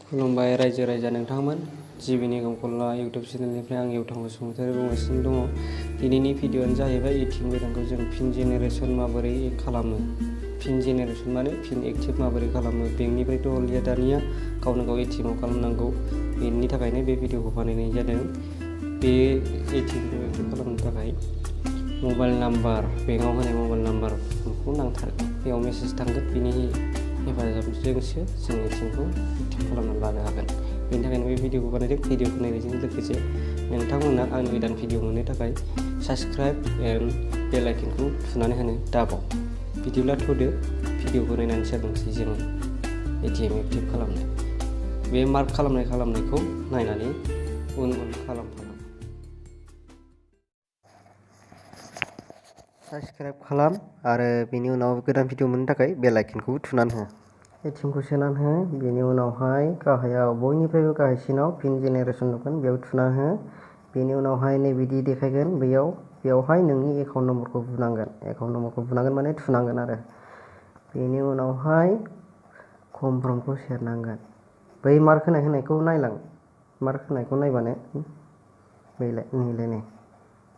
खुलुमबाय रायजो राजा नोंथांमोन। जिबि निगम कल्ला इउटुब चेनेलनिफ्राय आं इउथां बसुमतारी बुंगासिनो दङ। दिनैनि भिडिअ'आनो जाहैबाय एटिएम गोदानखौ जों फिन जेनेरेसन माबोरै खालामो। फिन जेनेरेसन माने फिन एक्टिभ माबोरै खालामो। बेंकनिफ्रायथ' अलरेडि दानिया गावनो गाव एटिएमआव खालामनांगौ। बेनि थाखायनो बे भिडिअ'खौ बानायनाय जादों। बे एटिएमखौ एक्टिभ खालामनो थाखाय मबाइल नाम्बार, बेंकआव होनाय मबाइल नाम्बारखौ नांथारगौ। बेयाव मेसेज थांगोन, बिनि हेफाजाबजोंसो जों एटिएमखौ एक्टिभ खालामना लानो हागोन। बेनि थाखायनो बे भिडिअ'खौ बानायदों। भिडिअ'खौ नायनायजों लोगोसे नोंथांमोना आंनि गोदान भिडिअ' मोननो थाखाय साबस्क्राइब एन्ड बेल आइकनखौ थुनानै होनो दाबाव। बिदिब्ला थ'दो भिडिअ'खौ नायनानै सोलोंसै जोङो एटिएम एक्टिभ खालामनो। बे मार्क खालामनायखौ नायनानै उन खालाम। साबस्क्राइब खालाम आरो बेनि उनाव गोदान भिडिअ' मोननो थाखाय बेल आइकनखौ थुनानै हो। एटिएमखौ सोनानै हो। बेनि उनावहाय गाहायाव बयनिफ्रायबो गाहायसिनाव फिन जेनेरेसन नुगोन, बेयाव थुना हो। बेनि उनावहाय नैबिदि देखायगोन, बेयावहाय नोंनि एकाउन्ट नम्बरखौ बुनांगोन। एकाउन्ट नम्बरखौ बुनांगोन माने थुनांगोन आरो। बेनि उनावहाय कनफार्मखौ सेरनांगोन। बै मार्क होनायखौ नायलां। मार्क होनायखौ नायबानो नैलाय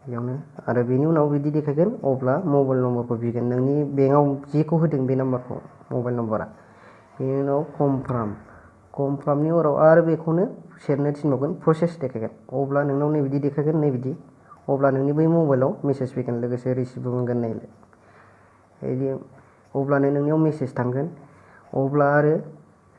बेयावनो आरो बेनि उनाव बिदि देखायगोन। अब्ला मबाइल नम्बरखौ बिगोन, नोंनि बेंकआव जेखौ होदों बे नाम्बारखौ, मबाइल नम्बरा। बेनि उनाव कनफार्मनि उनाव आरो बेखौनो सेरनो थिनबावगोन, प्रसेस देखायगोन। अब्ला नोंनाव नैबिदि देखायगोन, नैबिदि। अब्ला नोंनि बै मबाइलाव मेसेज फैगोन, लोगोसे रिसिप्टबो मोनगोन नायलाय। अब्लानो नोंनियाव मेसेज थांगोन। अब्ला आरो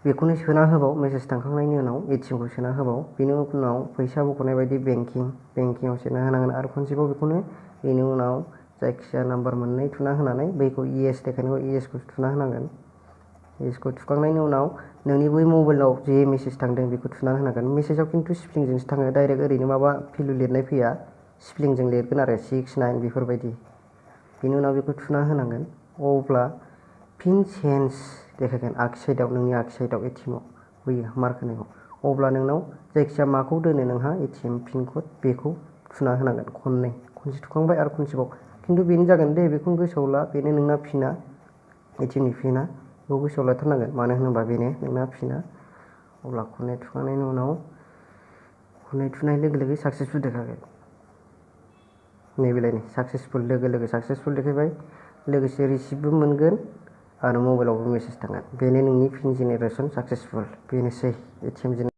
बेखौनो सोना होबाव, मेसेज थांखांनायनि उनाव एटिएमखौ सोना होबाव। बेनि उनाव फैसा बख'नाय बायदि बेंकिंआव सोना होनांगोन आरो खनसेबाव बेखौनो। बेनि उनाव जायखिजाया नाम्बार मोननै थुना होनानै बैखौ इएस देखायनायाव इएसखौ थुना होनांगोन। इएसखौ थुखांनायनि उनाव नोंनि बै मबाइलाव जे मेसेज थांदों बेखौ थुना होनांगोन। मेसेजाव खिन्थु स्पेलिंजोंसो थाङो, डाइरेक्ट ओरैनो माबा भेलु लिरनाय फैया। स्पेलिंजों लिरगोन आरो 6, 9 बेफोरबायदि। बेनि उनाव बेखौ थुना होनांगोन। अब्ला फिन चेन्ज देखायगोन नोंनि आगसि साइडआव एटिएमआव होयो मार्क होनायखौ। अब्ला नोंनाव जायखिजाया माखौ दोनो नोंहा एटिएम पिन कड बेखौ थुना होनांगोन। खनसे थुखांबाय आरो खनसेबाव। खिन्थु बेनो जागोन दे, बेखौनो गोसोआव ला। बेनो नोंना पिना, एटिएमनि पिना। बेखौ गोसोआव लाथारनांगोन, मानो होनोबा बेनो नोंना पिना। अब्ला खननै थुखांनायनि उनाव खननै थुनाय लोगो लोगो साक्सेसफुल देखायगोन। नैबेलाय साक्सेसफुल, लोगो साक्सेसफुल देखायबाय। लोगोसे रिसिप्टबो मोनगोन आरो मबाइलावबो मेसेज थांगोन। बेनो नोंनि फिन जेनेरेसन साक्सेसफुल। बेनोसै एटिएम जेनेरेसन।